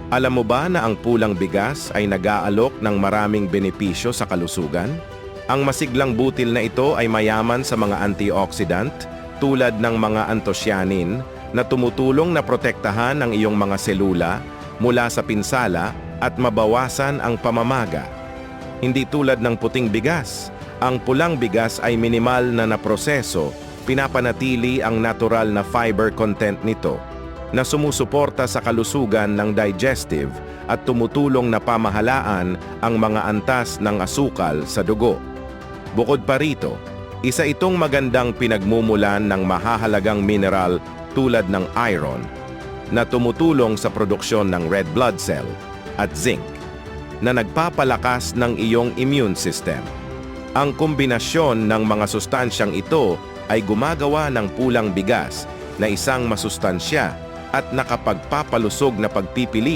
Alam mo ba na ang pulang bigas ay nag-aalok ng maraming benepisyo sa kalusugan? Ang masiglang butil na ito ay mayaman sa mga antioxidant tulad ng mga anthocyanin na tumutulong na protektahan ang iyong mga selula mula sa pinsala at mabawasan ang pamamaga. Hindi tulad ng puting bigas, ang pulang bigas ay minimal na naproseso, pinapanatili ang natural na fiber content nito na sumusuporta sa kalusugan ng digestive at tumutulong na pamahalaan ang mga antas ng asukal sa dugo. Bukod pa rito, isa itong magandang pinagmumulan ng mahahalagang mineral tulad ng iron na tumutulong sa produksyon ng red blood cell at zinc na nagpapalakas ng iyong immune system. Ang kombinasyon ng mga sustansyang ito ay gumagawa ng pulang bigas na isang masustansya at nakapagpapalusog na pagpipilian